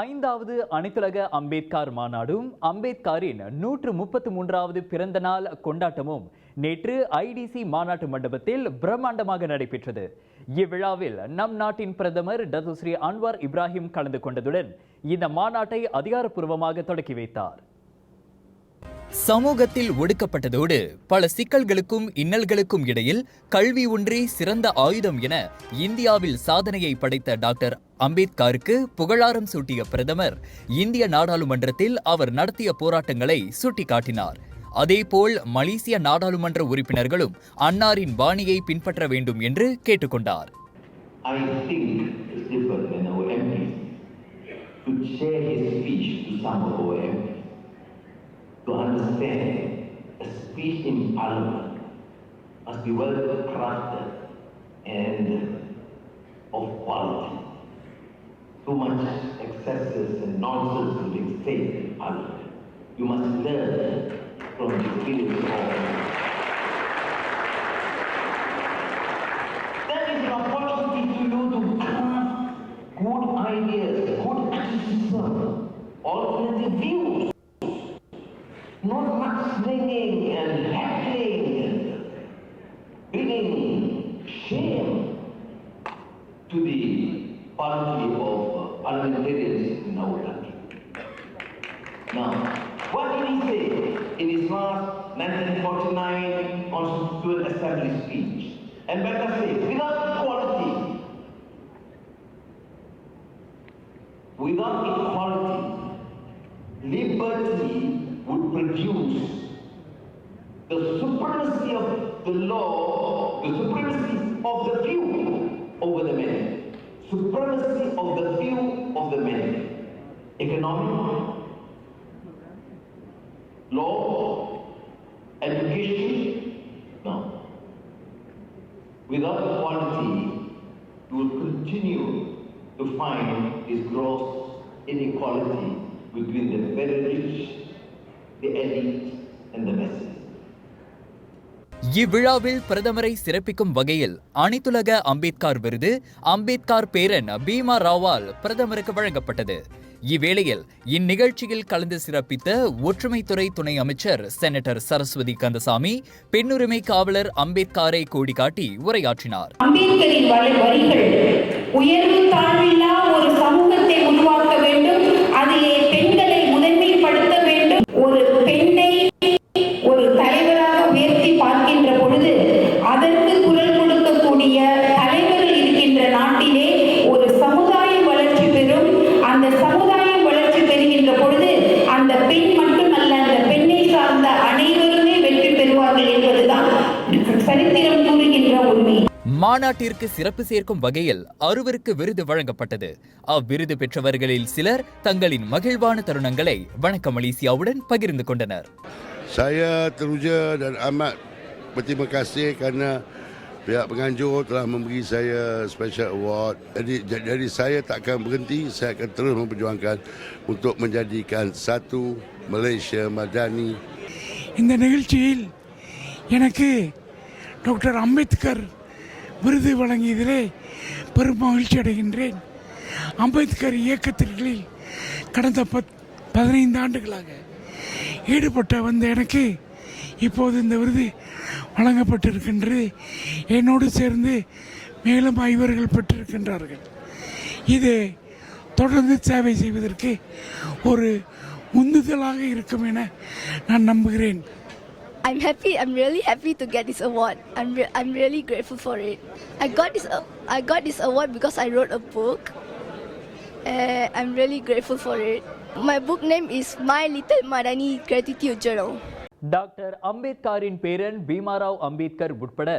ஐந்தாவது அனைத்துலக அம்பேத்கர் மாநாடும் அம்பேத்கரின் 133வது பிறந்த நாள் கொண்டாட்டமும் நேற்று ஐடிசி மாநாட்டு மண்டபத்தில் பிரம்மாண்டமாக நடைபெற்றது. இவ்விழாவில் நம் நாட்டின் பிரதமர் டத்துஸ்ரீ அன்வார் இப்ராஹிம் கலந்து கொண்டதுடன் இந்த மாநாட்டை அதிகாரப்பூர்வமாக தொடக்கி வைத்தார். சமூகத்தில் ஒடுக்கப்பட்டதோடு பல சிக்கல்களுக்கும் இன்னல்களுக்கும் இடையில் கல்வி ஒன்றே சிறந்த ஆயுதம் என இந்தியாவில் சாதனையை படைத்த டாக்டர் அம்பேத்கருக்கு புகழாரம் சூட்டிய பிரதமர் இந்திய நாடாளுமன்றத்தில் அவர் நடத்திய போராட்டங்களை சுட்டிக்காட்டினார். அதேபோல் மலேசிய நாடாளுமன்ற உறுப்பினர்களும் அன்னாரின் பாணியை பின்பற்ற வேண்டும் என்று கேட்டுக்கொண்டார். To understand, a speech in Parliament must be well crafted and of quality. Too much excesses and nonsense will be said in Parliament. You must learn from the experience of. That is an opportunity to you to craft good ideas, good criticism, alternative views. Not much singing and heckling and bringing shame to the quality of parliamentarians in our country. Now, what did he say in his last 1949 Constituent Assembly speech? And better say, without equality, liberty would produce the supremacy of the law, the supremacy of the few over the many, supremacy of the few of the many, economic, law, education. No. Without equality, you will continue to find this gross inequality between the very rich, the elite and the masses. இவ்விழாவில் பிரதமரை சிறப்பிக்கும் வகையில் அனைத்துலக அம்பேத்கர் விருது அம்பேத்கர் பேரன் பீமா ராவால் பிரதமருக்கு வழங்கப்பட்டது. இவ்வேளையில் இந்நிகழ்ச்சியில் கலந்து சிறப்பித்த ஒற்றுமைத்துறை துணை அமைச்சர் செனட்டர் சரஸ்வதி கந்தசாமி பெண்ணுரிமை காவலர் அம்பேத்கரை கோடி காட்டி உரையாற்றினார். அம்பேத்கரின் வரிகள் உயர்வு தாழ்வில்லா ஒரு சமூகத்தை உருவாக்க வேண்டும், அதிலே பெண்களை முதன்மைப்படுத்த வேண்டும். ஒரு பெண்ணை ஒரு தலைவராக உயர்த்தி பார்க்கின்ற பொழுது அதற்கு குரல் கொடுக்கக்கூடிய தலைவர்கள் இருக்கின்ற நாட்டிலே ஒரு சமுதாயம் வளர்ச்சி பெறும். அந்த சமுதாயம் வளர்ச்சி பெறுகின்ற பொழுது அந்த பெண் மட்டுமல்ல, அந்த பெண்ணை சார்ந்த அனைவருமே வெற்றி பெறுவார்கள் என்பதுதான் சரித்திரம் கூறுகின்ற உண்மை. மாநாட்டிற்கு சிறப்பு சேர்க்கும் வகையில் 6 விருது வழங்கப்பட்டது. அவ்விருது பெற்றவர்களில் சிலர் தங்களின் மகிழ்வான தருணங்களை வணக்கம் மலேசியாவுடன் பகிர்ந்து கொண்டனர். Saya teruja dan amat berterima kasih kerana pihak penganjur telah memberi saya special award. Jadi saya tak akan berhenti, saya akan terus memperjuangkan untuk menjadikan satu Malaysia Madani. இந்த நிகழ்ச்சியில் எனக்கு டாக்டர் அம்பேத்கர் விருது வழங்கியதிலே பெரும் மகிழ்ச்சி அடைகின்றேன். அம்பேத்கர் இயக்கத்திற்களில் கடந்த 15 ஆண்டுகளாக ஈடுபட்ட வந்த எனக்கு இப்போது இந்த விருது வழங்கப்பட்டிருக்கின்றது. என்னோடு சேர்ந்து மேலும் 5 பெற்றிருக்கின்றார்கள். இது தொடர்ந்து சேவை செய்வதற்கு ஒரு உந்துதலாக இருக்கும் என நான் நம்புகிறேன். I'm really happy to get this award. I'm really grateful for it. I got this award because I wrote a book. I'm really grateful for it. My book name is My Little Madani Gratitude Journal. Doctor அம்பேத்கரின் பேரன் பீமாராவ் அம்பேத்கர் உட்பட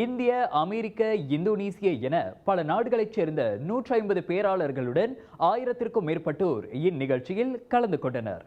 இந்திய, அமெரிக்க, இந்தோனேசிய என பல நாடுகளைச் சேர்ந்த 150 பேராளர்களுடன் 1000க்கும் மேற்பட்டோர் இந்நிகழ்ச்சியில் கலந்து கொண்டனர்.